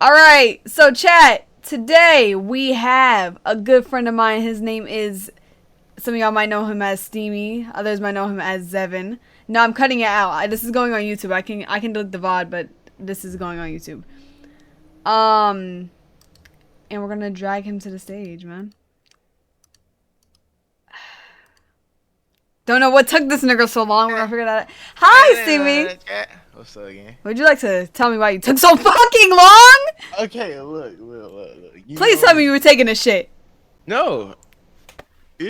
All right, so chat. Today we have a good friend of mine. His name is. Some of y'all might know him as Steamy. Others might know him as XeVeN. No, I'm cutting it out. This is going on YouTube. I can delete the VOD, but this is going on YouTube. Um, and we're gonna drag him to the stage, man. Don't know what took this nigga so long. We're gonna figure that out. Hi, Steamy. What's up, again? Would you like to tell me why you took so fucking long? Okay, look. Please tell me you were taking a shit. No.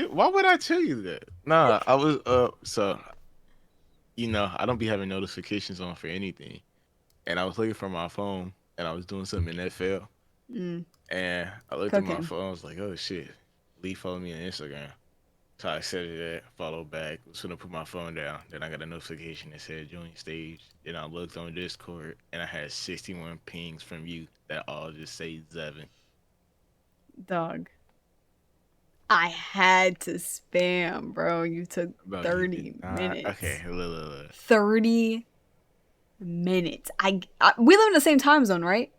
Why would I tell you that? Nah, I was so I don't be having notifications on for anything. And I was looking for my phone and I was doing something and that fell. Mm, And I looked at my cooking. phone, I was like, oh shit. Lee followed me on Instagram. So I accepted that, followed back, was gonna put my phone down. Then I got a notification that said join stage. Then I looked on Discord and I had 61 pings from you that all just say XeVeN. Dog. I had to spam, bro. You took Bro, you did 30 not. minutes. Okay, look. 30 minutes. We live in the same time zone, right?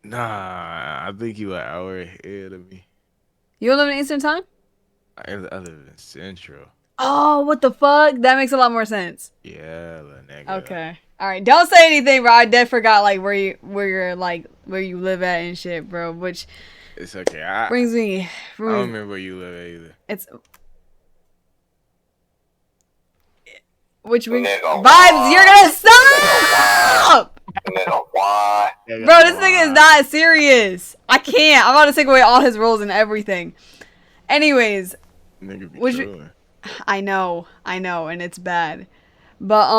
Nah, I think you an hour ahead of me. You live in Eastern time? I live in Central. Oh, what the fuck? That makes a lot more sense. Yeah, little nigga. Okay. All right. Don't say anything, bro. I dead forgot like where you live at and shit, bro. Which It's okay. brings me. I don't remember where you live either. It's which brings vibes. You're gonna stop. Bro, this nigga is not serious. I can't. I'm about to take away all his roles and everything. Anyways, Nigga be which trolling. I know, and it's bad. But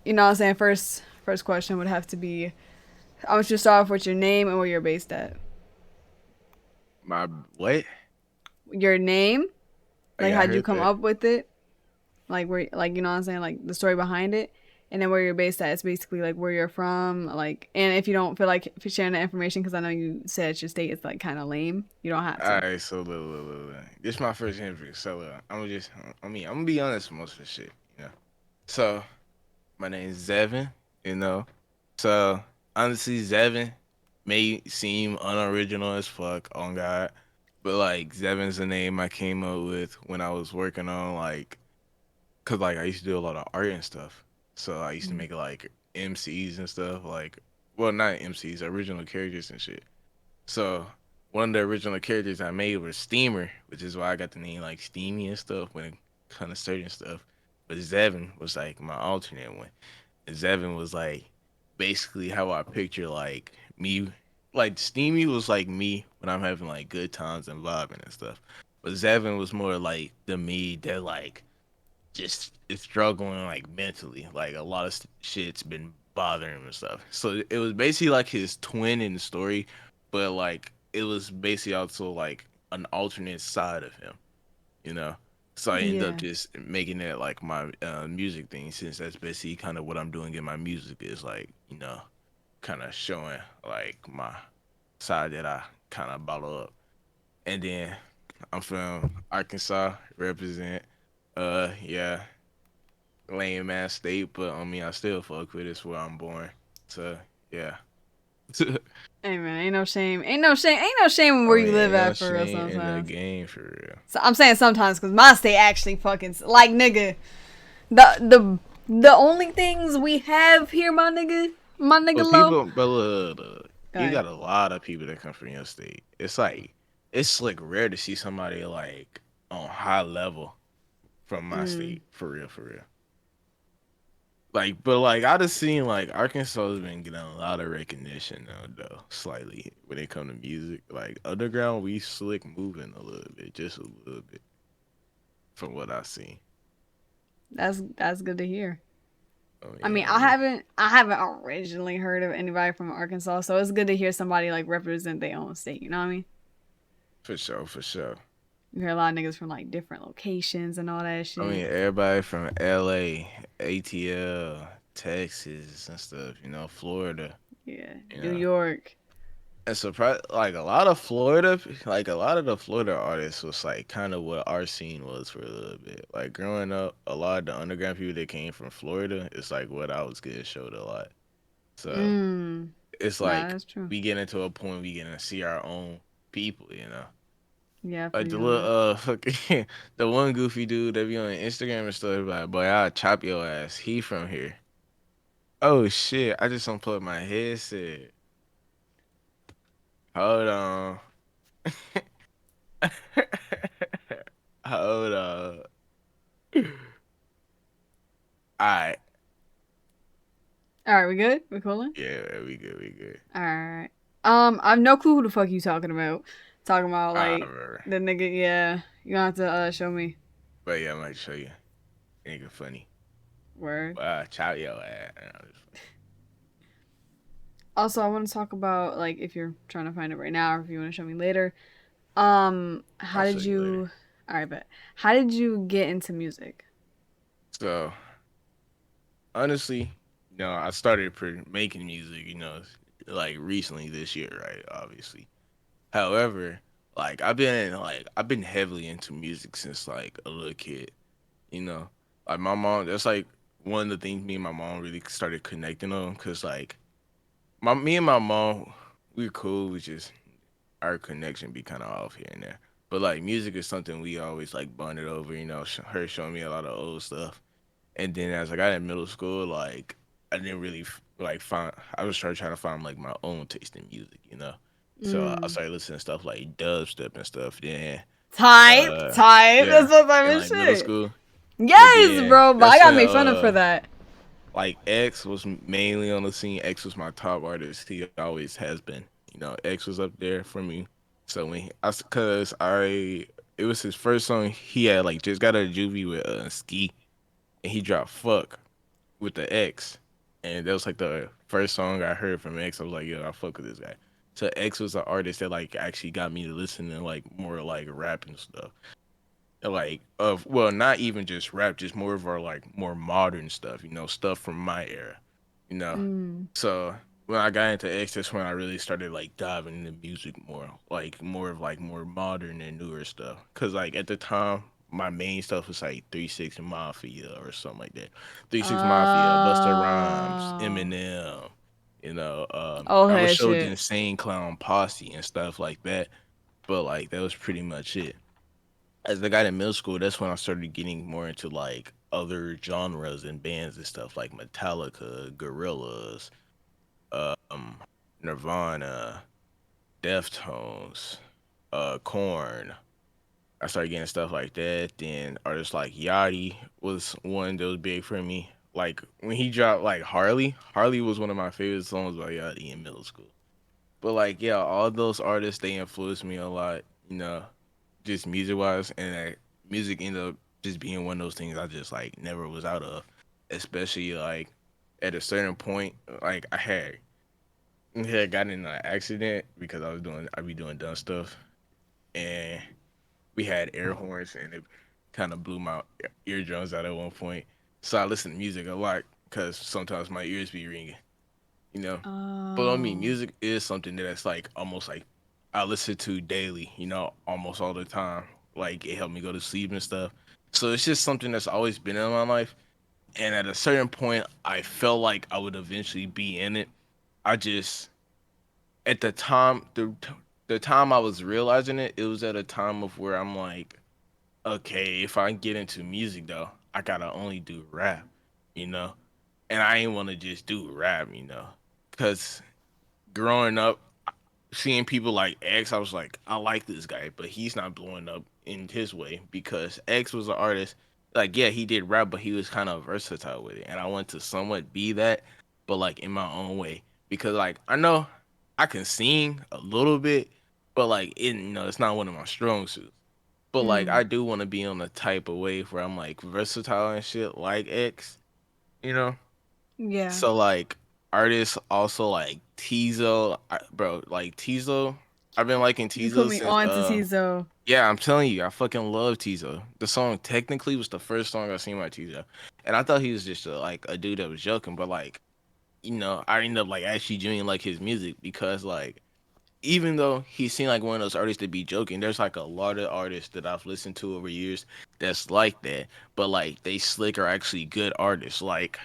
you know what I'm saying? First question would have to be I want you to start off with your name and where you're based at. My what? Your name? Oh, Like yeah, I how'd you heard come that. up with it? Like you know what I'm saying? Like the story behind it. And then where you're based at, it's basically like where you're from, like, and if you don't feel like sharing that information, because I know you said your state is like kind of lame, you don't have to. Alright, so look. This is my first interview, so I'm gonna be honest with most of the shit, you know. So, my name is XeVeN, you know. So, honestly, XeVeN may seem unoriginal as fuck, on God, but like XeVeN's the name I came up with when I was working on cause like I used to do a lot of art and stuff. So I used to make like MCs and stuff, like well not MCs, original characters and shit. So one of the original characters I made was Steamer, which is why I got the name like Steamy and stuff when it kind of certain stuff. But XeVeN was like my alternate one. And XeVeN was like basically how I picture like me. Like Steamy was like me when I'm having like good times and vibing and stuff. But XeVeN was more like the me that like just is struggling like mentally. Like a lot of shit's been bothering him and stuff. So it was basically like his twin in the story, but like it was basically also like an alternate side of him, you know. So I ended up Yeah. just making it like my music thing, since that's basically kind of what I'm doing in my music is like kind of showing like my side that I kind of bottle up. And then I'm from Arkansas, represent. Yeah, lame ass state, but I mean, I still fuck with it. It's where I'm born. So yeah. Hey man, ain't no shame. Ain't no shame in I where mean, you live ain't no at for real shame in the sometimes. game for real. So I'm saying sometimes because my state actually fucking like nigga. The only things we have here, my nigga But low. people, but look, Go you ahead. got a lot of people that come from your state. It's like it's like rare to see somebody like on high level from my Mm. state for real, for real. Like, but like I just seen like Arkansas has been getting a lot of recognition now, though, slightly when it come to music. Like underground, we slick moving a little bit, just a little bit, from what I seen. That's good to hear. Oh I mean, yeah, we I haven't originally heard of anybody from Arkansas, so it's good to hear somebody like represent their own state. You know what I mean? for sure, for sure. You hear a lot of niggas from like different locations and all that I shit. mean, everybody from LA, ATL, Texas, and stuff. Florida. Yeah, You New know, York. and surprise like a lot of Florida, like a lot of the Florida artists was like kind of what our scene was for a little bit. Like growing up, a lot of the underground people that came from Florida, it's like what I was getting showed a lot. So Mm. It's Nah, like that's true. we get into a point we get to see our own people, Yeah, I Like feel the you on that. little fucking the one goofy dude that be on Instagram and stuff like, boy, I'll chop your ass. He from here. Oh shit! I just unplugged my headset. Hold on. Hold on. Alright. All right, we good? We coolin'? Yeah, we good, we good. All right. I've no clue who the fuck you talking about. Talking about like Bro. the nigga. Yeah, you gonna have to show me. But yeah, I might show you. Nigga funny. Word. Chop your ass. Also, I want to talk about like if you're trying to find it right now, or if you want to show me later. How I'll show did you later. you? All right, but how did you get into music? So honestly, I started making music, like recently this year, right? Obviously. However, like I've been heavily into music since like a little kid, you know. Like my mom, that's like one of the things me and my mom really started connecting on, cause like me and my mom, we're cool. We just our connection be kind of off here and there. But like music is something we always like bonded over. Her showing me a lot of old stuff. And then as I got in middle school, like I didn't really like find. I was trying to find like my own taste in music. So I Mm. started listening to stuff like dubstep and stuff. Then, Type, type. yeah, That's what type in of like middle shit. school. But Yes, then bro. But I that's gotta when make fun of for that. like X was mainly on the scene. X was my top artist. He always has been. X was up there for me. So cause it was his first song. He had like just got a juvie with Ski, and he dropped "Fuck" with the X, and that was like the first song I heard from X. I was like, yo, I fuck with this guy. So X was an artist that like actually got me to listen to like more like rap and stuff. Like of well, not even just rap, just more of our like more modern stuff, stuff from my era, you know. Mm. So when I got into X, that's when I really started like diving into music more, like more of like more modern and newer stuff. Cause like at the time, my main stuff was like 3 6 Mafia or something like that. 3 6 Mafia, Busta Rhymes, Oh. Eminem. Old I was head showed the shit. Insane Clown Posse and stuff like that. But like that was pretty much it. As I got in middle school, that's when I started getting more into like other genres and bands and stuff like Metallica, Gorillaz, um, Nirvana, Deftones, Korn. I started getting stuff like that. Then artists like Yachty was one that was big for me. Like when he dropped like Harley was one of my favorite songs by Yachty in middle school. But like yeah, all those artists they influenced me a lot, just music wise, and music ended up just being one of those things I just like never was out of. Especially like at a certain point, like I had gotten in an accident because I be doing dumb stuff, and we had air horns, and it kind of blew my eardrums out at one point. So I listen to music a lot because sometimes my ears be ringing, you know. But I mean, Oh. music is something that's like almost like I listen to daily, almost all the time. Like it helped me go to sleep and stuff. So it's just something that's always been in my life. And at a certain point, I felt like I would eventually be in it. I just at the time I was realizing it, it was at a time of where I'm like, okay, if I get into music though, I gotta only do rap, you know, and I ain't want to just do rap, because growing up, seeing people like X, I was like, I like this guy, but he's not blowing up in his way because X was an artist. Like, yeah, he did rap, but he was kind of versatile with it, and I want to somewhat be that, but like in my own way because like I know I can sing a little bit, but like it's not one of my strong suits. But like Mm. I do want to be on the type of wave where I'm like versatile and shit like X, you know. Yeah. So like artists also like Tizo, bro, like Tizo. I've been liking You put Tizo me since on to Tizo. yeah, I'm telling you, I fucking love Tizo. The song technically was the first song I seen by Tizo. And I thought he was just like a dude that was joking, but like, I ended up like actually doing like his music because like even though he seemed like one of those artists to be joking, there's like a lot of artists that I've listened to over years that's like that. But like they slick are actually good artists. Like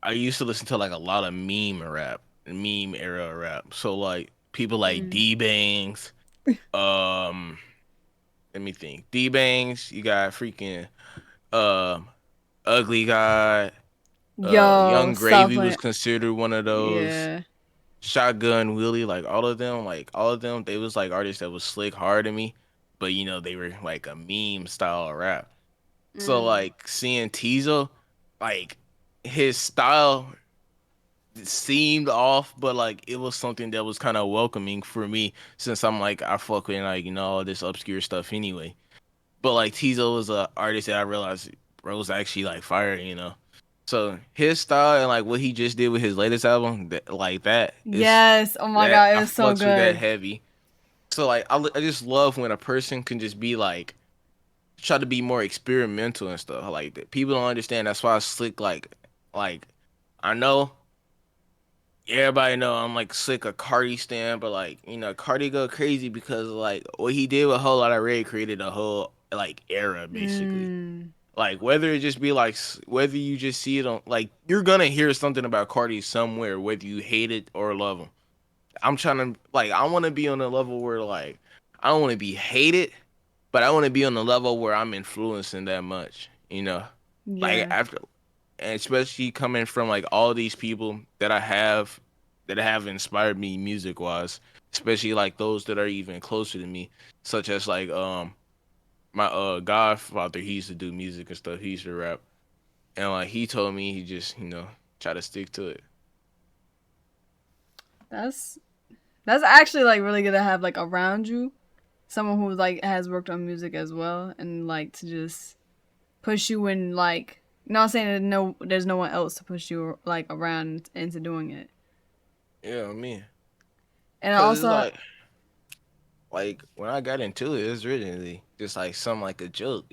I used to listen to like a lot of meme rap meme era rap. So like people like Mm. D Bangs, um, let me think. D Bangs, you got freaking um Ugly God, Yo, Young stop Gravy was playing. considered one of those. Yeah. Shotgun Willie, like all of them, they was like artists that was slick hard to me, but they were like a meme style of rap. So Mm. like seeing Tizo, like his style seemed off, but like it was something that was kind of welcoming for me since I'm like I fuck with like all this obscure stuff anyway. But like Tizo was a artist that I realized bro was actually like fire. So his style and like what he just did with his latest album, that is Yes. Oh my that God, it I was so fucks with that good. heavy. So like I just love when a person can just be like try to be more experimental and stuff like that. People don't understand. That's why I slick like I know everybody know I'm like slick a Cardi stan, but like Cardi go crazy because like what he did with a whole lot of Ray created a whole like era basically. Mm. Like whether it just be like whether you just see it on like you're gonna hear something about Cardi somewhere whether you hate it or love him. I'm trying to like I want to be on a level where like I don't want to be hated, but I want to be on a level where I'm influencing that much. Like Yeah. after and especially coming from like all these people that have inspired me music wise, especially like those that are even closer to me, such as like my godfather. He used to do music and stuff. He used to rap, and like he told me he just try to stick to it. That's that's actually like really good to have like around you someone who like has worked on music as well and like to just push you in like not saying that there's no one else to push you like around into doing it. Yeah, I mean, And cause it's also like when I got into it, it was originally just like something like a joke.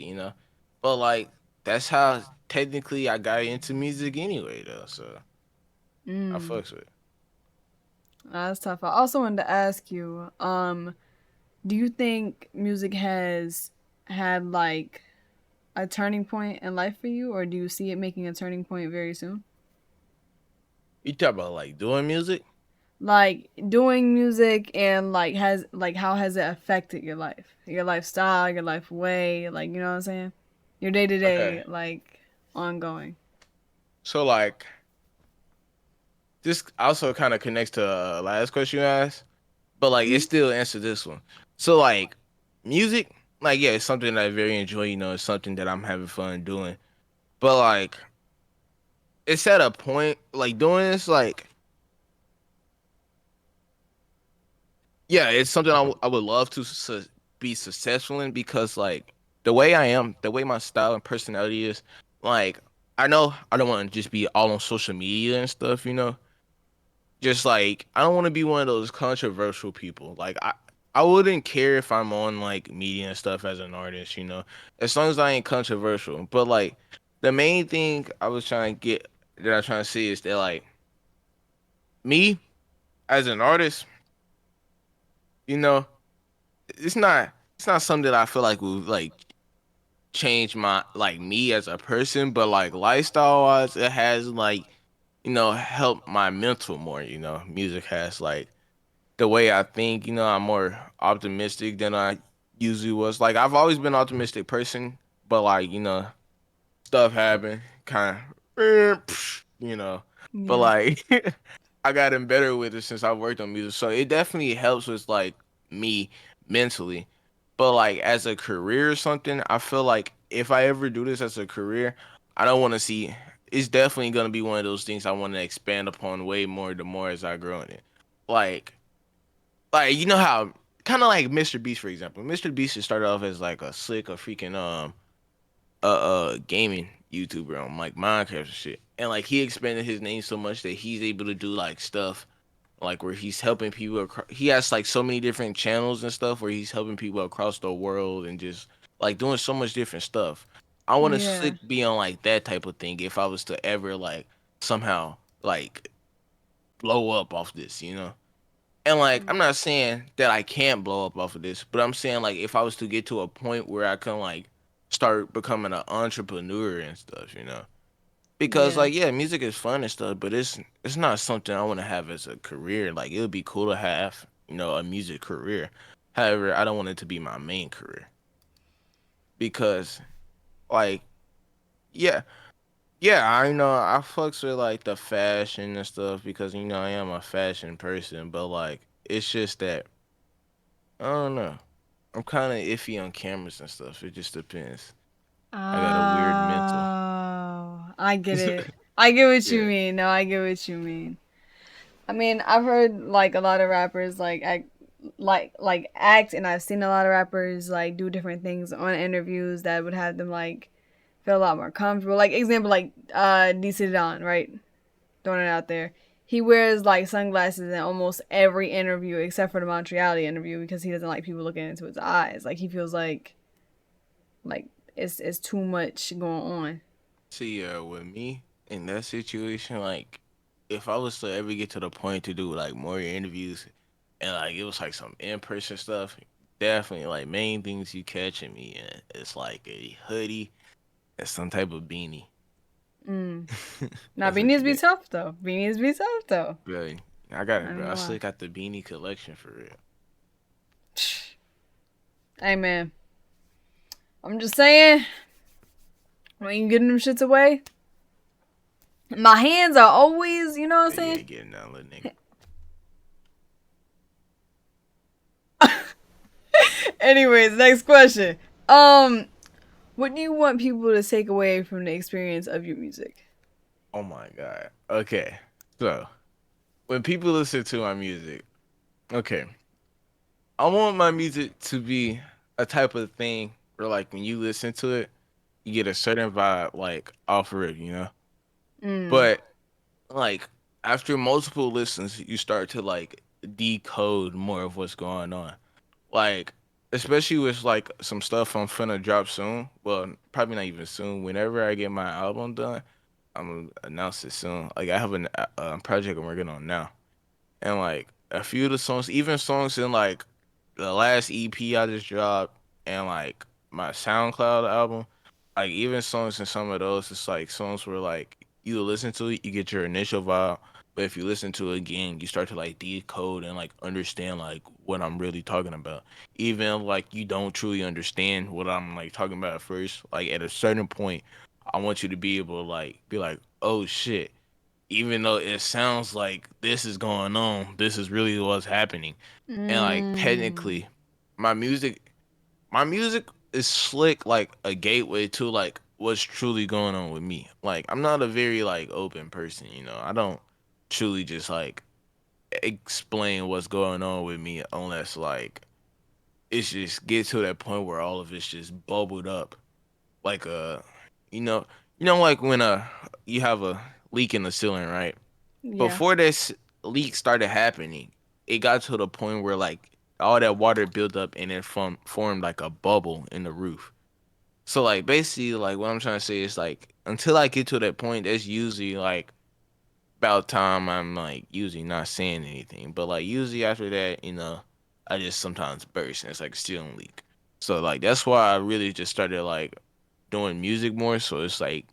But like that's how technically I got into music anyway, though. So I mm, fucks with it. that's tough. I also wanted to ask you, do you think music has had like a turning point in life for you, or do you see it making a turning point very soon? You talk about like doing music? Like doing music and like has like how has it affected your life, your lifestyle, your life way, like you know what I'm saying, your day to Okay. day, like ongoing. So like this also kind of connects to last question you asked, but like it Mhm. still answers this one. So like music, like yeah, it's something that I very enjoy. It's something that I'm having fun doing. But like it's at a point like doing this like yeah, it's something I would love to be successful in because like the way I am, the way my style and personality is, like I know I don't want to just be all on social media and stuff. Just like I don't want to be one of those controversial people. Like I wouldn't care if I'm on like media and stuff as an artist, as long as I ain't controversial. But like the main thing I was trying to get that I'm trying to see is that like me as an artist, you know, it's not something that I feel like would like change my like me as a person, but like lifestyle wise, it has like helped my mental more. Music has like the way I think, I'm more optimistic than I usually was. Like I've always been an optimistic person, but like, stuff happen, kind of, you know. But Yeah. like, I gotten better with it since I worked on music, so it definitely helps with like me mentally. But like as a career or something, I feel like if I ever do this as a career, I don't want to see. It's definitely gonna be one of those things I want to expand upon way more the more as I grow in it. Like, like you know how kind of like Mr. Beast for example. Mr. Beast just started off as like a slick, a freaking gaming YouTuber on like Minecraft and shit. And like he expanded his name so much that he's able to do like stuff like where he's helping people he has like so many different channels and stuff where he's helping people across the world and just like doing so much different stuff. I want to Yeah. slick be on like that type of thing if I was to ever like somehow like blow up off this. And like I'm not saying that I can't blow up off of this, but I'm saying like if I was to get to a point where I can like start becoming an entrepreneur and stuff. because Yeah. like yeah, music is fun and stuff, but it's not something I want to have as a career. Like it would be cool to have, a music career. However, I don't want it to be my main career because like yeah, yeah, I know I fucks with like the fashion and stuff because I am a fashion person, but like it's just that I don't know. I'm kind of iffy on cameras and stuff. It just depends. Oh, I got a weird mental. I get it. I get what you Yeah. mean. No, I get what you mean. I mean, I've heard like a lot of rappers act, and I've seen a lot of rappers like do different things on interviews that would have them like feel a lot more comfortable. Like example, like DC Don, right? Throwing it out there. He wears like sunglasses in almost every interview except for the Montreal interview because he doesn't like people looking into his eyes. Like he feels like it's too much going on. See, with me in that situation, like if I was to ever get to the point to do like more interviews and like it was like some in person stuff, definitely like main things you catching me in it's like a hoodie and some type of beanie. Mm. Now That's what beanies you be get. tough though. Beanies be tough though. Really. I got I it, ain't bro. I gonna still lie. got the beanie collection for real. Hey man, I'm just saying when you getting them shits away, my hands are always, you know what I'm You saying? ain't getting that little nigga. Anyways, next question. Um, what do you want people to take away from the experience of your music? Oh my god. Okay. So when people listen to my music, okay, I want my music to be a type of thing where like when you listen to it, you get a certain vibe like off of it. Mm, But like after multiple listens, you start to like decode more of what's going on. Like especially with like some stuff I'm finna drop soon. Well, probably not even soon. Whenever I get my album done, I'm gonna announce it soon. Like I have a project I'm working on now, and like a few of the songs, even songs in like the last EP I just dropped, and like my SoundCloud album, like even songs in some of those, it's like songs where like you listen to it, you get your initial vibe, but if you listen to it again, you start to like decode and like understand like what I'm really talking about. Even like you don't truly understand what I'm like talking about at first, like at a certain point, I want you to be able to like be like, oh shit, even though it sounds like this is going on, this is really what's happening. And like mm, technically, my music, my music is slick like a gateway to like what's truly going on with me. Like I'm not a very like open person. I don't truly just like explain what's going on with me unless like it's just get to that point where all of it's just bubbled up like you know like when you have a leak in the ceiling, right? yeah. Before this leak started happening, it got to the point where like all that water built up and it formed like a bubble in the roof. So like basically like what I'm trying to say is like until I get to that point, that's usually like about time I'm like usually not saying anything. But like usually after that, I just sometimes burst and it's like a ceiling leak. So like that's why I really just started like doing music more. So it's like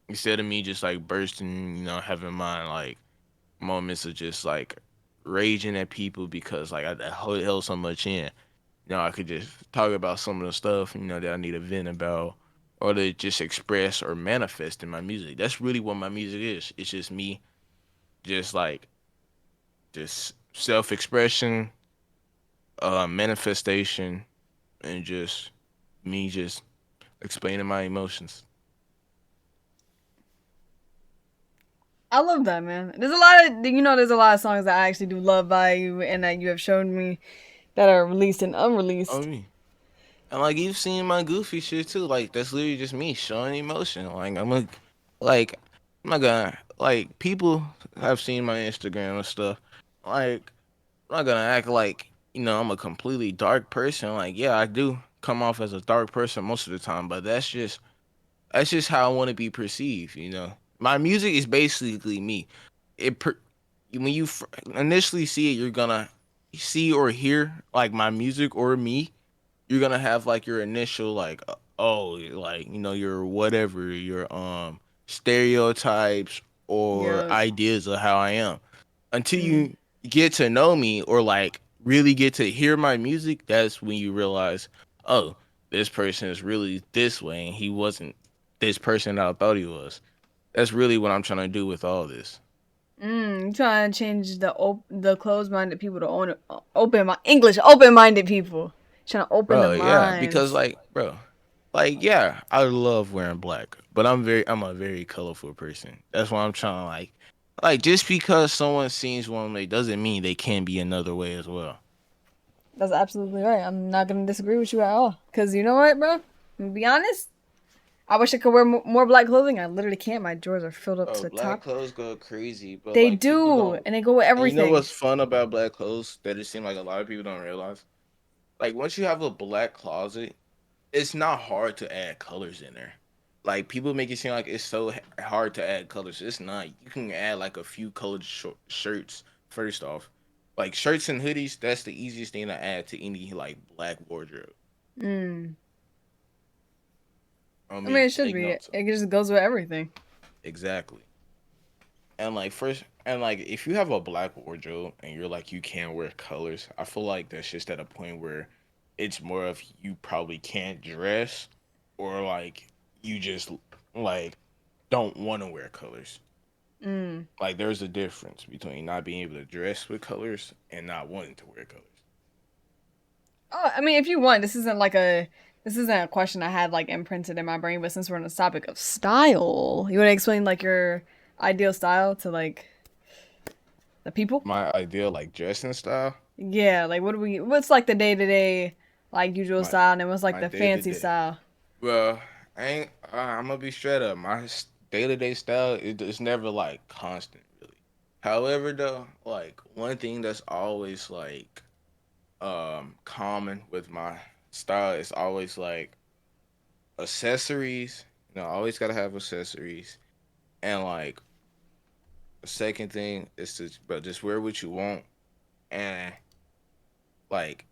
instead of me just like bursting, having my like moments of just like raging at people because like I held so much in. I could just talk about some of the stuff, that I need to vent about or to just express or manifest in my music. That's really what my music is. It's just me just like just self expression, manifestation, and just me just explaining my emotions. I love that, man. There's a lot of there's a lot of songs that I actually do love by you and that you have shown me that are released and Oh unreleased. me. And like you've seen my goofy shit too. Like that's literally just me showing emotion. Like I'm not gonna like people have seen my Instagram and stuff. Like I'm not gonna act like I'm a completely dark person. Like yeah, I do come off as a dark person most of the time, but that's just how I want to be perceived. My music is basically me. When you initially see it, you're gonna see or hear like my music or me, you're gonna have like your initial like oh like your whatever your stereotypes or Yeah. ideas of how I am. Until Mm. you get to know me or like really get to hear my music, that's when you realize, oh, this person is really this way and he wasn't this person that I thought he was. That's really what I'm trying to do with all this. You trying to change the closed-minded people to open-minded people. Trying to open the Bro, yeah, because minds. like, bro, like yeah, I love wearing black, but I'm a very colorful person. That's why I'm trying to like just because someone seems one way doesn't mean they can be another way as well. That's absolutely right. I'm not gonna disagree with you at all. Cause you know what, bro? I'm gonna be honest. I wish I could wear more black clothing. I literally can't. My drawers are filled up to Oh, the black top. clothes go crazy, but They like people do, don't. and they go with And you know everything. what's fun about black clothes that it seems like a lot of people don't realize? Like once you have a black closet, it's not hard to add colors in there. Like people make it seem like it's so hard to add colors. It's not. You can add like a few colored shirts first off. Like shirts and hoodies, that's the easiest thing to add to any like black wardrobe. Mm. I I mean, mean, it should take be. notes. It just goes with everything. Exactly. And like first, and like if you have a black wardrobe and you're like you can't wear colors, I feel like that's just at a point where it's more of you probably can't dress, or like you just like don't want to wear colors. Mm. Like there's a difference between not being able to dress with colors and not wanting to wear colors. Oh, I mean, if you want, this isn't a question I had like imprinted in my brain. But since we're on the topic of style, you want to explain like your ideal style to like the people? My ideal like dressing style, Yeah, like what's like the day to day like usual my style, and then what's like my the day to fancy day. style? Well, I ain't. I'm gonna be straight up. My day to day style it's never like constant, really. However, though, like one thing that's always like common with my style is always like accessories. You know, I always gotta have accessories, and like the second thing is to but just wear what you want, and like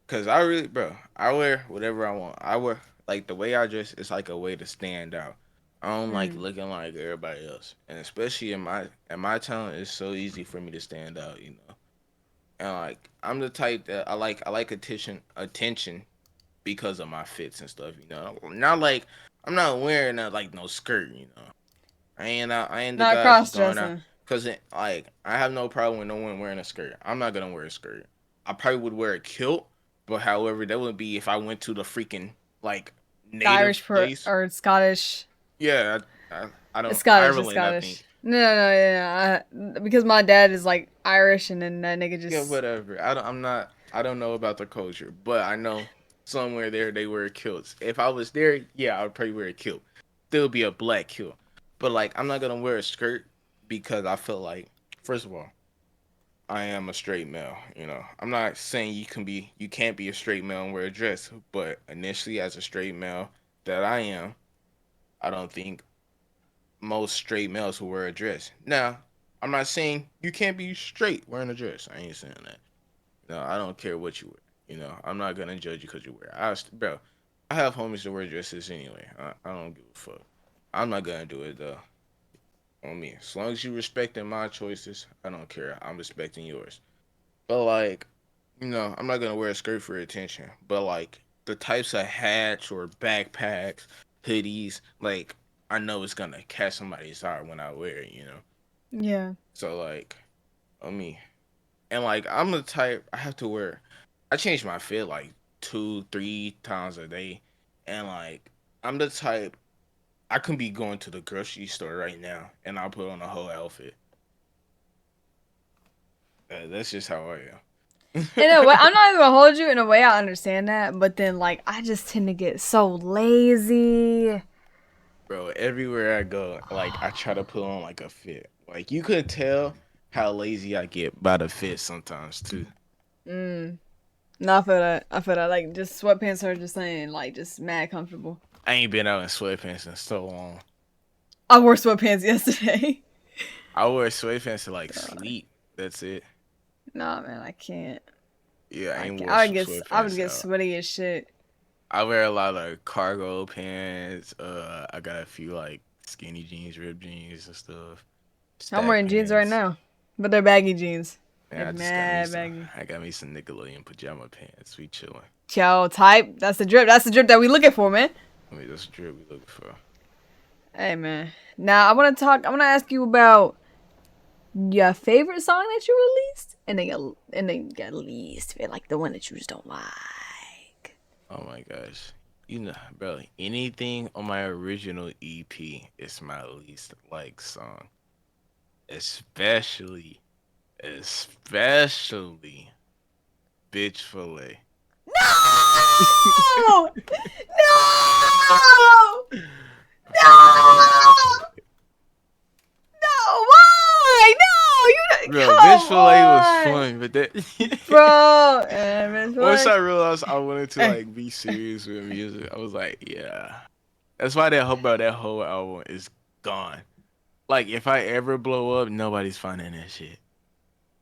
cause I really, bro, I wear whatever I want. I wear like the way I dress is like a way to stand out. I don't like Mm. looking like everybody else, and especially in my town, it's so easy for me to stand out. You know, and like I'm the type that I like attention because of my fits and stuff. You know, not like I'm not wearing like no skirt. You know, I ain't the Not guy just cross going out dressing. because like I have no problem with no one wearing a skirt. I'm not gonna wear a skirt. I probably would wear a kilt, but however, that would be if I went to the freaking like The native place. Or Scottish. Yeah, I It's don't Scottish. It's Ireland. I think. Scottish. No, no, no, yeah, because my dad is like Irish, and then that nigga Yeah, just whatever. I'm not. I don't know about the culture, but I know somewhere there they wear kilts. If I was there, yeah, I would probably wear a kilt. Still be a black kilt, but like I'm not gonna wear a skirt because I feel like first of all I am a straight male. You know, I'm not saying you can't be a straight male and wear a dress, but initially as a straight male that I am, I don't think most straight males will wear a dress. Now, I'm not saying you can't be straight wearing a dress. I ain't saying that. No, I don't care what you wear. You know, I'm not gonna judge you because you wear. Bro, I have homies that wear dresses anyway. I don't give a fuck. I'm not gonna do it though. On me, as long as you respecting my choices, I don't care. I'm respecting yours. But like, you know, I'm not gonna wear a skirt for attention. But like the types of hats or backpacks, hoodies, like I know it's gonna catch somebody's eye when I wear it. You know, yeah. so like, on me. And like I'm the type I have to wear. I change my fit like 2, 3 times a day, and like I'm the type I can be going to the grocery store right now, and I'll put on a whole outfit. That's just how I am. In a way, I'm not even gonna hold you. In a way, I understand that, but then like I just tend to get so lazy. Bro, everywhere I go, like I try to put on like a fit. Like you could tell how lazy I get by the fit sometimes too. Mm. No, I feel that. I feel that. Like just sweatpants are just saying like just mad comfortable. I ain't been out in sweatpants in so long. I wore sweatpants yesterday. I wear sweatpants to like God. sleep. That's it. Nah, man, I can't. Yeah, I I ain't can't. wore I would sweatpants get out. sweaty as shit. I wear a lot of cargo pants. I got a few like skinny jeans, ripped jeans and stuff, I'm stack wearing jeans right pants. now, but they're baggy jeans. They're And mad baggy. I got me some Nickelodeon pajama pants. We chilling. Yo, type. That's the drip. That's the drip that we looking for, man. I mean, that's the drip we looking for. Hey, man. Now I want to talk. I want to ask you about your favorite song that you released, and then your least favorite, like the one that you just don't like. Oh my gosh. You know, bro, anything on my original EP is my least like song. Especially, especially Bitch Fillet. No! No! Fucking bitch No! fillet. No! Why? No! You don't, Bro, Bitch come Fillet was on, fun, but that bro. It's once I like, realized I wanted to hey, like be serious with music, I was like, yeah. That's why that whole album is gone. Like if I ever blow up, nobody's finding that shit.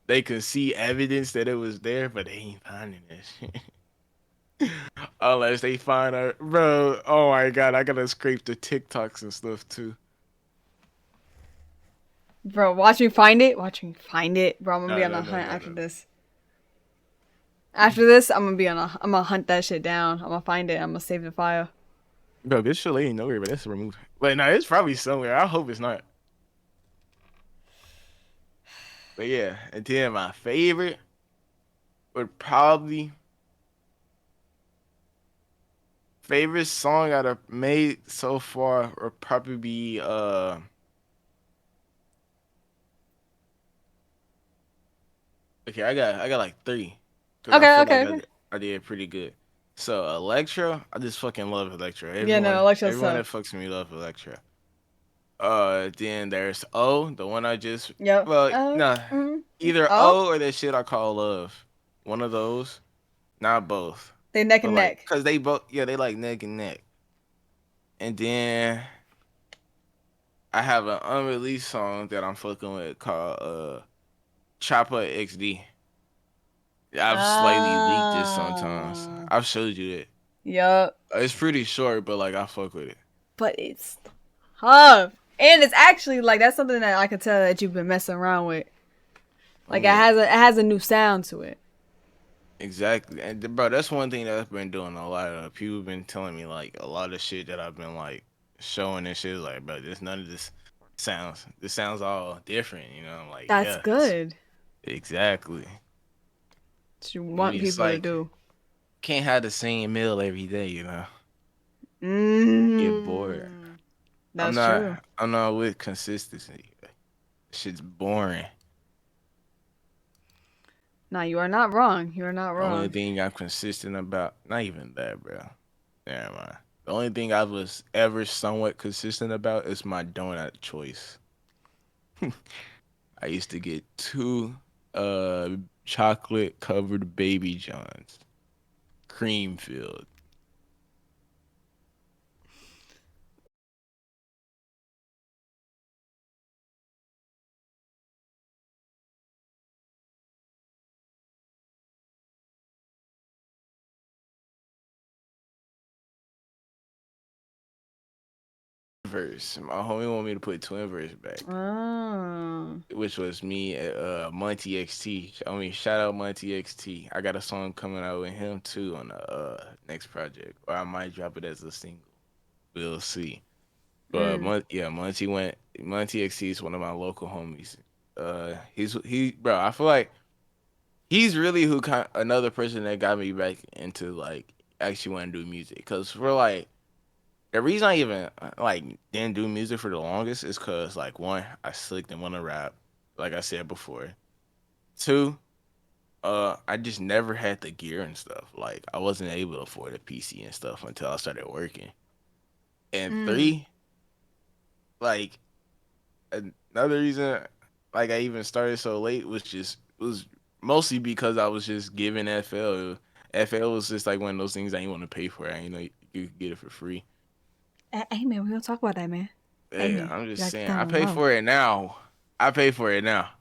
They could see evidence that it was there, but they ain't finding that shit. Unless they find a bro. Oh my god, I gotta scrape the TikToks and stuff too. bro, watch me find it. Watch me find it, bro. I'm gonna be No, on no, a no, hunt no, after no. this. After this, I'm gonna be on a. I'm gonna hunt that shit down. I'm gonna find it. I'm gonna save the file. Bro, this shit ain't nowhere, but that's removed. But no, it's probably somewhere. I hope it's not. But yeah, and then my favorite would probably favorite song I've made so far would probably be okay, I got like three. Cause I Okay, feel okay, like okay. I did pretty good. So Electra, I just fucking love Electra. Yeah, no, Alexa's Everyone tough. that fucks with me love Electra. Then there's O, the one I just Yep. well, nah, either Oh, O or that shit I call love. One of those, not both. they neck But and like, neck. cause they both, yeah, they like neck and neck. And then I have an unreleased song that I'm fucking with called Chopper XD. I've slightly leaked it sometimes. Ah. I've showed you it. Yup. It's pretty short, but like I fuck with it. But it's tough. And it's actually like that's something that I can tell that you've been messing around with. I Like mean, it has a new sound to it. exactly. And bro, that's one thing that I've been doing a lot of. People been telling me like a lot of shit that I've been like showing and shit. Like, bro, there's none of this sounds. This sounds all different. You know, I'm like, That's yes, good. exactly. What you I mean, want it's people to like do. can't have the same meal every day. You know, get bored. Mm. That's true. I'm not with consistency. Shit's boring. Nah, you are not wrong. You are not The only wrong. thing I'm consistent about, not even that, bro. Never mind. The only thing I was ever somewhat consistent about is my donut choice. I used to get two chocolate covered baby johns, cream filled. Verse. My homie want me to put twin verse back, Oh. which was me at Monty XT. I mean, shout out Monty XT. I got a song coming out with him too on the next project, or I might drop it as a single. We'll see. But Mm. Monty XT is one of my local homies. Bro, I feel like he's really another person that got me back into like actually want to do music. Cause for like the reason I even like didn't do music for the longest is cause like one, I slick and want to rap, like I said before. Two, I just never had the gear and stuff. Like I wasn't able to afford a PC and stuff until I started working. And Mm. three, like another reason like I even started so late was mostly because I was just giving FL. FL was just like one of those things I didn't want to pay for. You know, you could get it for free. Hey man, we don't talk about that, man. Hey Yeah, man, I'm you just gotta keep saying. that I on pay low. for it now. I pay for it now.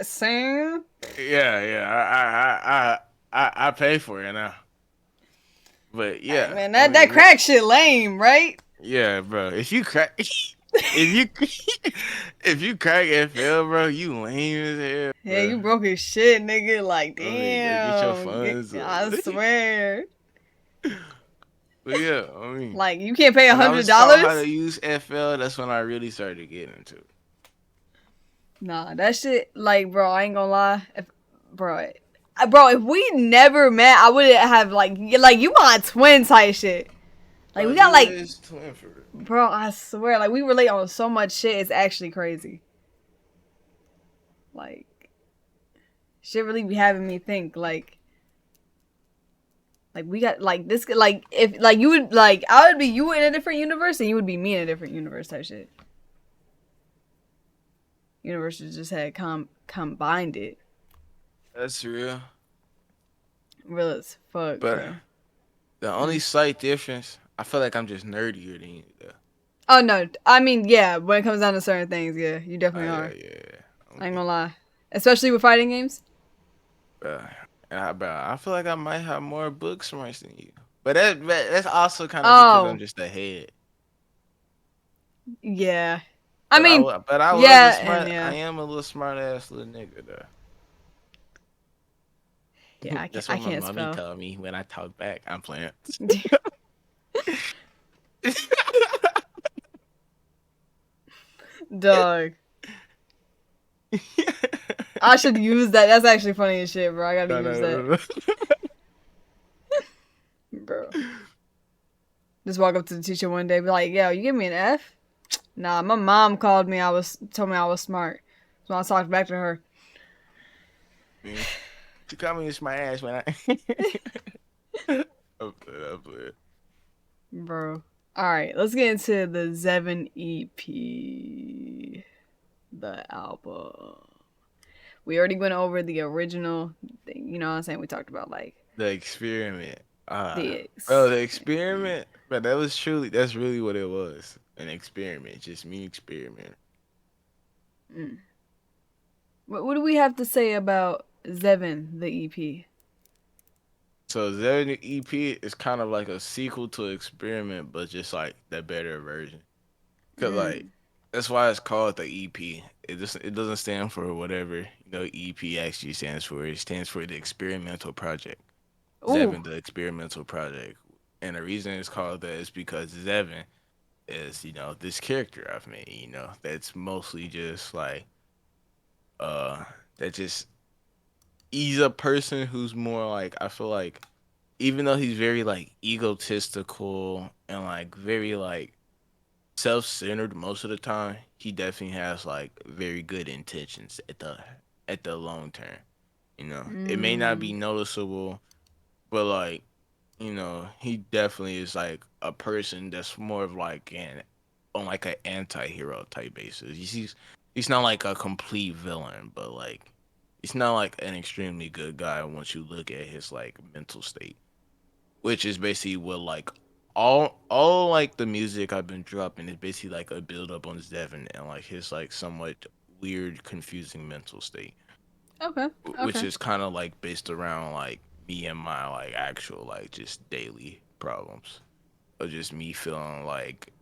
Sam. Yeah, yeah. I pay for it now. But Hey yeah, man, I that mean, crack shit lame, right? Yeah, bro. If you crack, if you if you crack FL, bro, you lame as hell, Yeah, bro. you broke his shit, nigga. Like, I mean, go get your damn. funds up. I swear. But yeah, I mean, Like, you can't pay a when I hundred was taught how to dollars. use FL, that's when I really started to get into it. Nah, that shit. Like, bro, I ain't gonna lie. Bro, if we never met, I would have like you my twin type shit. Like, Bro, we got you like, is twin for real. bro, I swear, like we relate on so much shit. It's actually crazy. Like, shit really be having me think like we got like this like if like you would like I would be you in a different universe and you would be me in a different universe type shit. Universes just had combined it. That's real. Real as fuck, But bro. the only slight difference, I feel like I'm just nerdier than you, though. Oh no, I mean yeah. When it comes down to certain things, yeah, you Oh definitely yeah, are. yeah. I ain't gonna lie, especially with fighting games. Bro, bro, I feel like I might have more book smarts than you. But that's also kind of because I'm Oh just ahead. yeah, I mean But I was a yeah and smart. I yeah, am a little smart ass little nigga though. yeah. That's I what my can't mommy spell. told me when I talk back. I'm playing. Dog. I should use that. That's actually funny as shit, bro. I gotta No, use no, that, no, bro. no. Just walk up to the teacher one day, be like, "Yo, you give me an F?" Nah, my mom called me. Told me I was smart, so I talked back to her. Man, she called me my ass when I. I'm playing. Bro. All right, let's get into the XeVeN EP, the album. We already went over the original thing. You know what I'm saying? We talked about like The experiment. the Bro, the experiment. But that's really what it was. An experiment. Just me experiment. mm. What do we have to say about XeVeN, the EP? So Zelda EP is kind of like a sequel to Experiment, but just like the better version. Cause like Mm. that's why it's called the EP. It doesn't stand for whatever EP actually stands for. It stands for the experimental project. Ooh, Zevin, the experimental project. And the reason it's called that is because Zevin is, this character I've made, that's mostly just like that just he's a person who's more like I feel like even though he's very like egotistical and like very like self-centered most of the time, he definitely has like very good intentions at the long term. It may not be mm. noticeable, but like he definitely is like a person that's more of like an on like an anti-hero type basis. He's not like a complete villain, but like he's not like an extremely good guy once you look at his like mental state, which is basically what like all like the music I've been dropping is basically like a build up on Devin and like his like somewhat weird, confusing mental state, Okay, which okay. is kind of like based around like me and my like actual like just daily problems of just me feeling like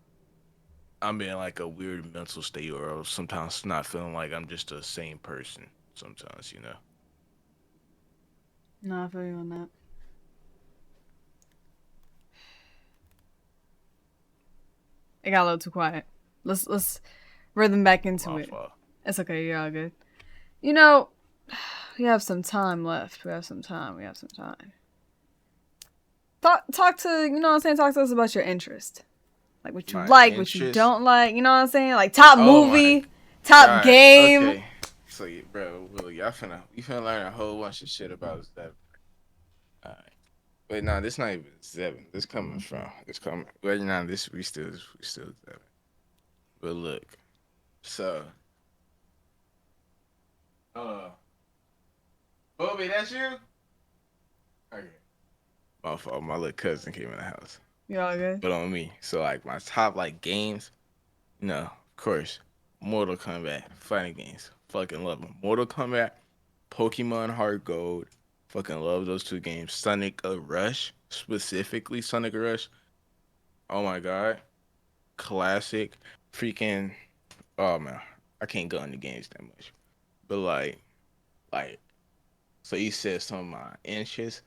I'm in like a weird mental state or sometimes not feeling like I'm just a sane person sometimes. No, I feel you on that. It got a little too quiet. Let's rhythm back into My it. fault. It's okay. You're all good. You know, we have some time left. We have some time. We have some time. Talk to you know what I'm saying. Talk to us about your interest, like what you My like, what you interest. don't like. You know what I'm saying? Like top Oh my movie, top God. game. Okay. So, bro, Willie, you finna learn a whole bunch of shit about Zeb. Alright. Wait, no, this not even Zeb. This coming from. This coming. Wait, no, this we still Zeb. But look, so, uh, Bobby, that's you. Okay. My fault. My little cousin came in the house, You all good? but on me. So like my top like games, of course, Mortal Kombat fighting games. Fucking love them. Mortal Kombat, Pokemon Heart Gold. Fucking love those two games. Sonic Rush, specifically Sonic Rush. Oh my god. classic freaking. Oh man, I can't go into games that much. But like, so you said some of my interests.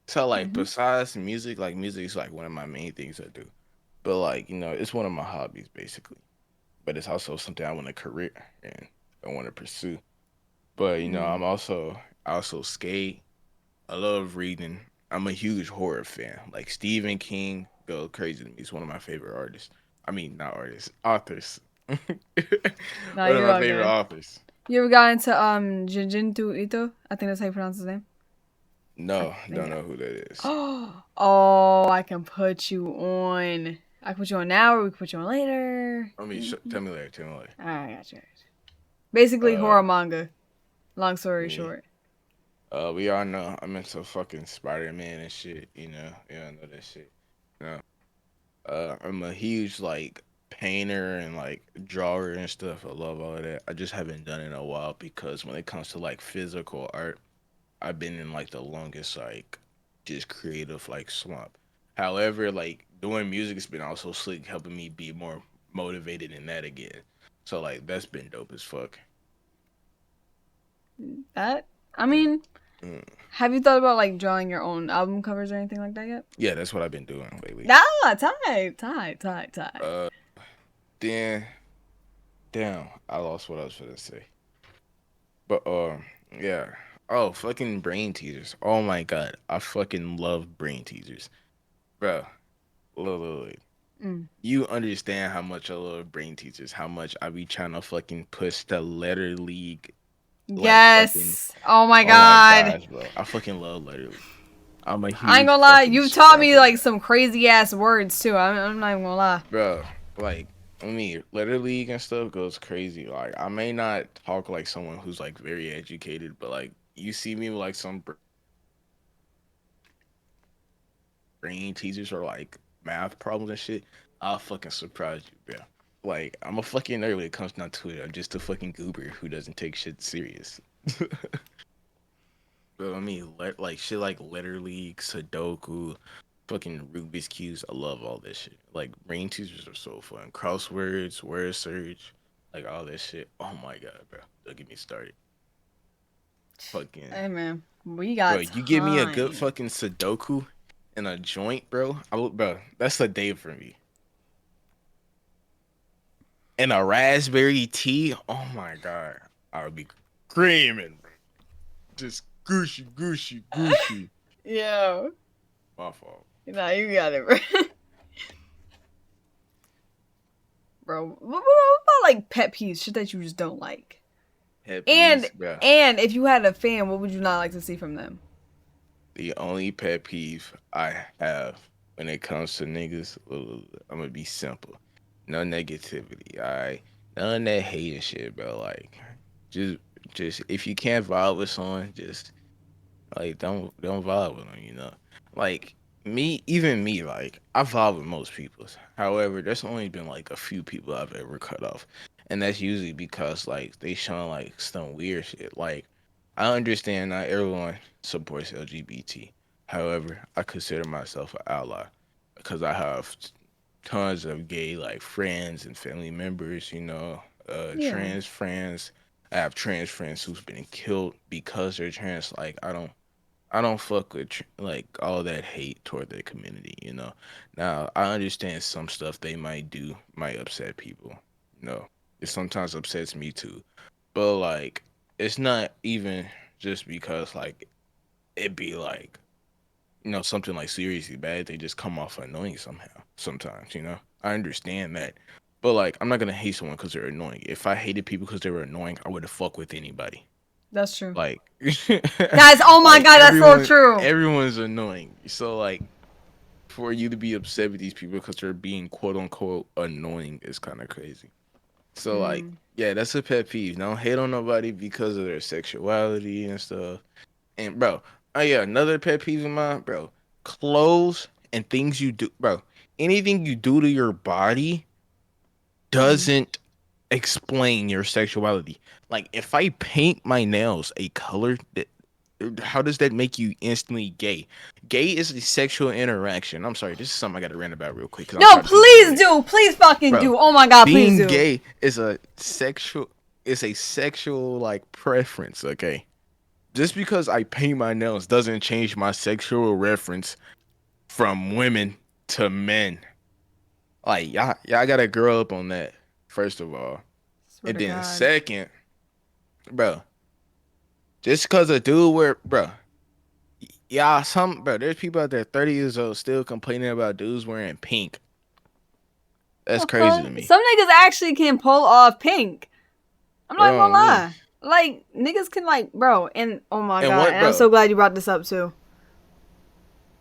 So like, Mm-hmm. besides music, like music is like one of my main things I do. But like, it's one of my hobbies basically. But it's also something I want to career and I want to pursue. But Mm. I also skate. I love reading. I'm a huge horror fan. Like Stephen King goes crazy to me. He's one of my favorite artists. I mean, not artists, authors. One No, of you're my all favorite good. authors. You ever got into Jinjintu Ito? I think that's how you pronounce his name. I No, don't think. know who that is. Oh, I can put you on. I can put you on now, or we can put you on later. I mean, tell me later. Tell me later. I got you. Basically, Uh, horror manga. Long story me. short. We all know I'm into fucking Spider Man and shit. I know that shit. You know, I'm a huge like painter and like drawer and stuff. I love all of that. I just haven't done it in a while because when it comes to like physical art, I've been in like the longest like just creative like slump. However, like doing music has been also slick, helping me be more motivated in that again. So like that's been dope as fuck. That, I Mm, mean, mm. have you thought about like drawing your own album covers or anything like that yet? Yeah, that's what I've been doing lately. Ah, tight. Uh, then damn, I lost what I was gonna say. But yeah. Oh, fucking brain teasers. Oh my god, I fucking love brain teasers, bro. Look. Mm. You understand how much I love brain teasers, how much I be trying to fucking push the letter league, like fucking. Yes. Oh my Oh my god. gosh, bro, I fucking love letter league. I'm a I ain't huge gonna lie. fucking You've taught me Scrabble like guy, some crazy ass words too. I'm not even gonna lie. bro. Like, I mean, letter league and stuff goes crazy. Like, I may not talk like someone who's like very educated, but like, you see me with like some brain teasers or like math problems and shit, I'll fucking surprise you, bro. Like, I'm a fucking nerd when it comes down to it. I'm just a fucking goober who doesn't take shit serious. But I mean, like shit like Letter League, Sudoku, fucking Rubik's Cubes. I love all this shit. Like brain teasers are so fun. Crosswords, word search, like all this shit. Oh my god, bro. Don't get me started. Fucking Hey man, we bro, got you give me a good time. fucking Sudoku and a joint, bro. Bro, that's a day for me. And a raspberry tea. Oh my god, I would be screaming, bro. Just gooshy. Yo, My fault. nah, you got it, bro. Bro, what about like pet peeves, shit that you just don't like? Pet And peeves, bro. and if you had a fan, what would you not like to see from them? The only pet peeve I have when it comes to niggas, I'm gonna be simple. No negativity, alright? None of that hate and shit, bro. Like, just, just if you can't vibe with someone, just like don't vibe with them, you know. Like even me, like I vibe with most people. However, there's only been like a few people I've ever cut off, and that's usually because like they showing like some weird shit. Like I understand not everyone supports LGBT. However, I consider myself an ally because I have tons of gay like friends and family members. Yeah, Trans friends. I have trans friends who's been killed because they're trans. Like I don't fuck with like all that hate toward the community, you know. Now I understand some stuff they might do might upset people, you know. It sometimes upsets me too, but like it's not even just because like it be like something like seriously bad. They just come off annoying somehow. Sometimes, I understand that, but like I'm not gonna hate someone because they're annoying. If I hated people because they were annoying, I would have fucked with anybody. that's true. Like, Guys, oh my like god, that's so true. everyone's annoying. So like, for you to be upset with these people because they're being quote unquote annoying is kind of crazy. So like, Mm. yeah, that's a pet peeve. Don't hate on nobody because of their sexuality and stuff. And bro, oh yeah, another pet peeve of mine, bro. Clothes and things you do, bro. Anything you do to your body Mm. doesn't explain your sexuality. Like if I paint my nails a color, how does that make you instantly gay? Gay is a sexual interaction. I'm sorry, this is something I got to rant about real quick because I'm No, trying to keep it please moving. do. Please fucking Bro, do. Oh my god, please being do. gay is a sexual. It's a sexual like preference. Okay, just because I paint my nails doesn't change my sexual reference from women to men. Like y'all gotta grow up on that first of all, Swear and to then God. second, bro. Just because a dude wear, bro, yeah, some bro. There's people out there 30 years old still complaining about dudes wearing pink. That's The crazy to fuck? me, Some niggas actually can pull off pink. I'm not even bro. gonna Me lie. Like niggas can like, bro, and oh my and god, what, and I'm bro? so glad you brought this up too.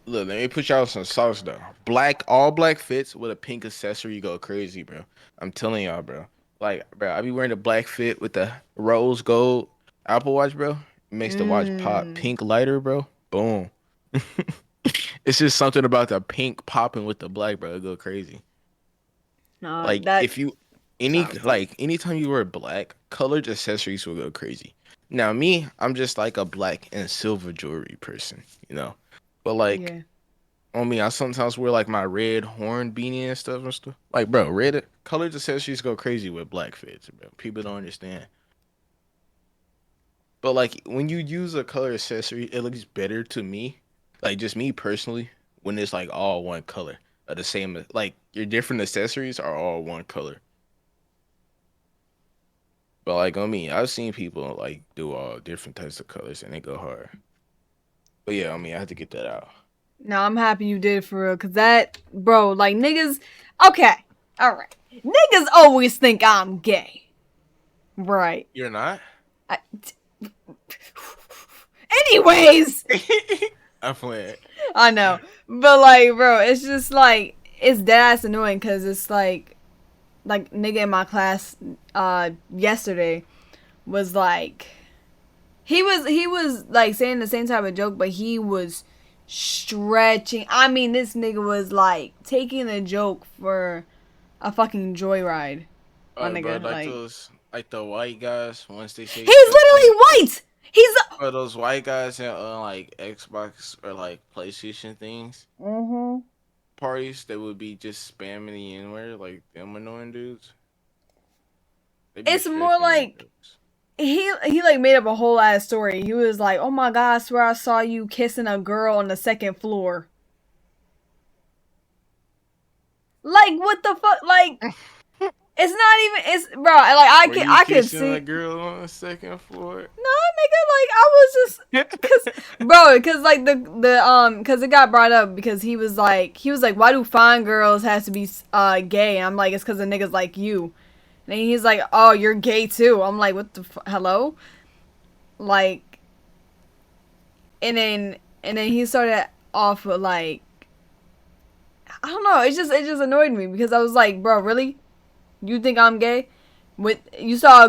Look, let me put y'all some sauce though. Black, all black fits with a pink accessory go crazy, bro. I'm telling y'all, bro. Like, bro, I be wearing a black fit with the rose gold Apple Watch, bro. It makes the watch pop Mmm. pink lighter, bro. Boom. It's just something about the pink popping with the black, bro. It go crazy. Like That if you sounds deep. anytime you wear black, colored accessories will go crazy. Now me, I'm just like a black and silver jewelry person, you know. But like Yeah. on me, I sometimes wear like my red horn beanie and stuff and stuff. Like bro, red colored accessories go crazy with black fits, bro. People don't understand. But like when you use a color accessory, it looks better to me. Like just me personally, when it's like all one color. The same like your different accessories are all one color. But like on me, I've seen people like do all different types of colors and they go hard. But yeah, I mean I had to get that out. No, I'm happy you did it for real, cause that, bro, like niggas. Okay, all right. Niggas always think I'm gay, right? You're not? I, anyways, I'm playing. I know, but like, bro, it's just like it's dead ass annoying, cause it's like nigga in my class, yesterday was like, he was like saying the same type of joke, but he was stretching. I mean, this nigga was like taking a joke for a fucking joyride. My Bro, nigga, like like those like the white guys once they say he's something. literally white. He's Or those white guys in like Xbox or like PlayStation things mm-hmm. parties that would be just spamming the N word like them annoying dudes. They be It's more stretching their like jokes. he like made up a whole ass story. He was like, "Oh my god, I swear I saw you kissing a girl on the second floor." Like what the fuck? Like it's not even. It's bro. Like I Were can you I could kissing a see. girl on the second floor? No, nigga, like I was just cause bro, cause like cause it got brought up because he was like, why do fine girls have to be gay? And I'm like, it's cause the niggas like you. And he's like, oh, you're gay too. I'm like, what the hello? Like, and then he started off with like, I don't know. It just annoyed me because I was like, bro, really? You think I'm gay? With you saw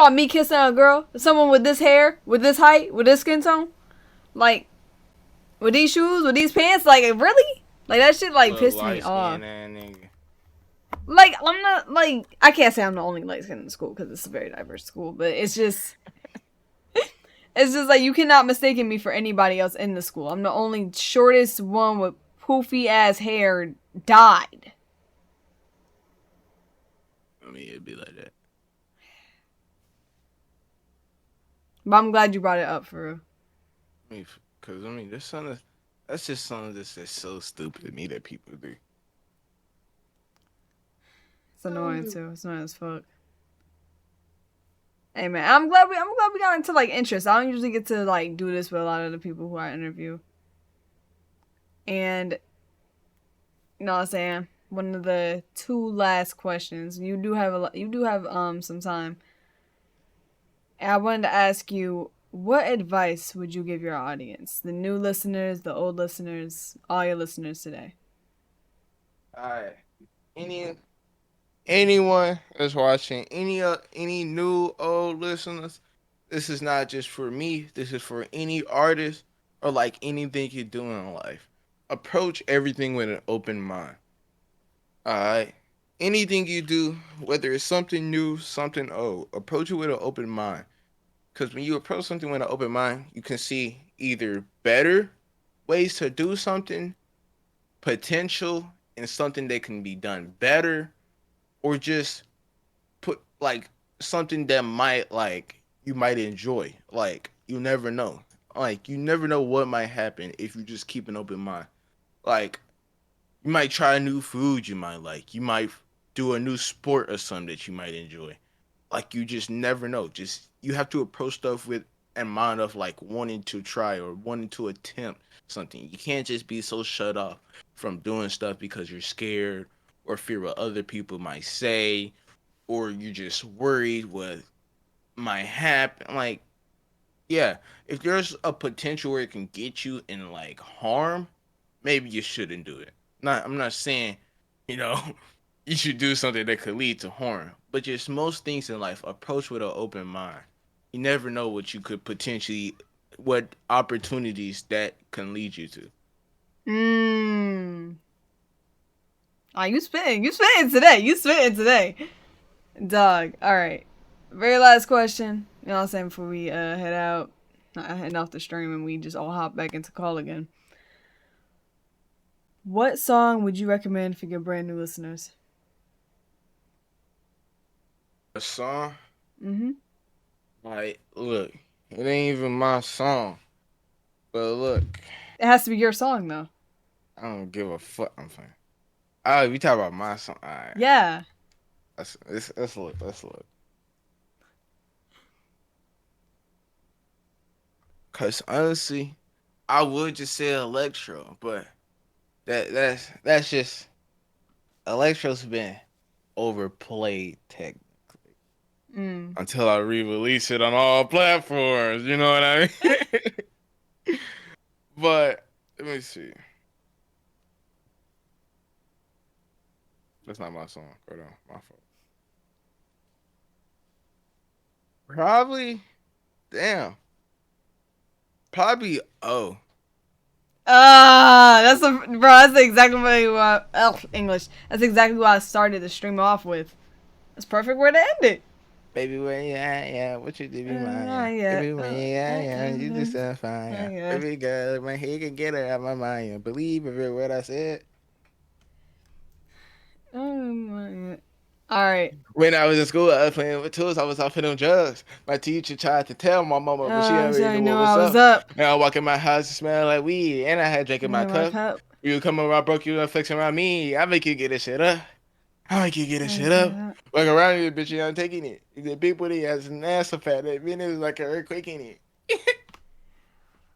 me kissing a girl, someone with this hair, with this height, with this skin tone, like with these shoes, with these pants, like really, like that shit like Little pissed me light off. skin and nigga. Like I'm not like I can't say I'm the only light skin in the school because it's a very diverse school, but it's just like you cannot mistake me for anybody else in the school. I'm the only shortest one with poofy ass hair dyed. I mean it'd be like that. But I'm glad you brought it up for real. I mean, cause I mean there's something that's just something that's so stupid to me that people do. It's annoying too. It's annoying as fuck. Hey man, I'm glad we got into like interest. I don't usually get to like do this with a lot of the people who I interview. And you know what I'm saying? One of the two last questions. You do have some time. And I wanted to ask you, what advice would you give your audience? The new listeners, the old listeners, all your listeners today. Alright. Any anyone that's watching, any new old listeners, this is not just for me. This is for any artist or like anything you're doing in life. Approach everything with an open mind. All right. Anything you do, whether it's something new, something old, approach it with an open mind. Because when you approach something with an open mind, you can see either better ways to do something, potential, and something that can be done better, or just put like something that might like you might enjoy. Like you never know. Like you never know what might happen if you just keep an open mind. Like you might try a new food you might like. You might do a new sport or something that you might enjoy. Like you just never know. Just you have to approach stuff with a mind of like wanting to try or wanting to attempt something. You can't just be so shut off from doing stuff because you're scared or fear what other people might say or you're just worried what might happen. Like, yeah, if there's a potential where it can get you in like harm, maybe you shouldn't do it. Not, I'm not saying, you know, you should do something that could lead to harm, but just most things in life, approach with an open mind. You never know what you could potentially, what opportunities that can lead you to. Mmm. Oh, you spitting. You spitting today. You spitting today. Dog. Alright. Very last question. You know what I'm saying? Before we head out. Head off the stream and we just all hop back into call again. What song would you recommend for your brand new listeners? A song, Mm-hmm. like, look, it ain't even my song, but look, It has to be your song though. I don't give a fuck. I'm fine. Oh, we talk about my song. All right, Yeah. let's look. Let's look. Cause honestly, I would just say electro, but that's just electro's been overplayed technically Mm. until I re-release it on all platforms. You know what I mean? But let me see. That's not my song. Hold on, my fault. Probably, damn, probably. Oh, Ah, that's the bro. That's exactly what English. That's exactly what I started the stream off with. That's perfect way to end it. baby, where you at? Yeah, what you did be mine? Yeah, Yeah. baby, where you at? Yeah, you just so fine. Yeah, Yeah. baby girl, my head can get her out my mind. Yeah. Believe every word I said. All right. When I was in school, I was playing with tools. I was off in them drugs. My teacher tried to tell my mama, but she So already I knew knew what I was was up. up. Now I walk in my house, it smell like weed, and I had drink in my In my cup. cup. You come around, broke you, and flex around me. I make you get this shit up. I make you get this shit up. Walk around you, bitch, you not taking it. The people that has an ass so fat that it was like an earthquake in it.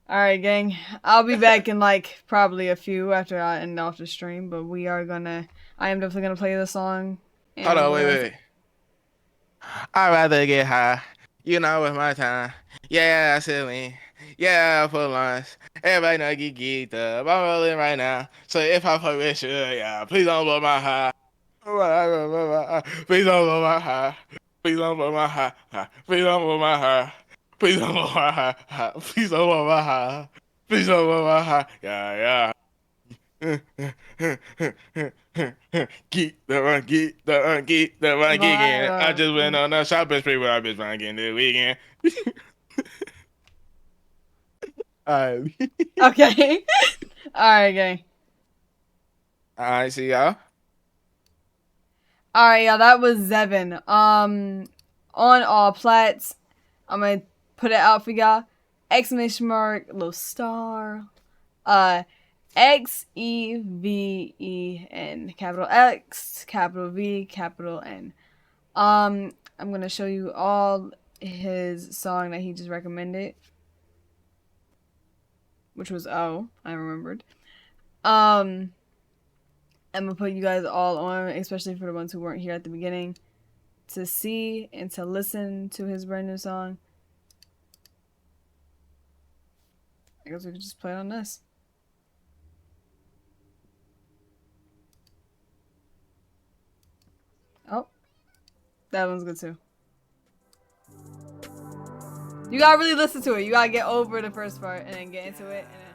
All right, gang. I'll be back in like probably a few after I end off the stream, but we are gonna. I am definitely gonna play the song. Hold And on, wait. I'd rather get high. You know, with my time. Yeah, I said lean. Yeah, I put lines. Everybody know get geeked up. I'm rolling right now. So if I fuck with you, yeah, please don't blow my high. Please don't blow my high. Please don't blow my high. Please don't blow my high. Please don't blow my high. Please don't blow my high. Please don't blow my high. Yeah. Geek the run, geeking. I just went on a shopping spree with our bitch ranking this weekend. Alright. Okay. All right, gang. Alright, see y'all. All right, yeah, that was XeVeN. On all plats, I'm gonna put it out for y'all. Exclamation mark, little star. XeVEN, capital X, capital V, capital N. I'm gonna show you all his song that he just recommended, which was I remembered. I'm gonna put you guys all on, especially for the ones who weren't here at the beginning, to see and to listen to his brand new song. I guess we could just play it on this. Oh, that one's good too. You gotta really listen to it. You gotta get over the first part and then get into it. And then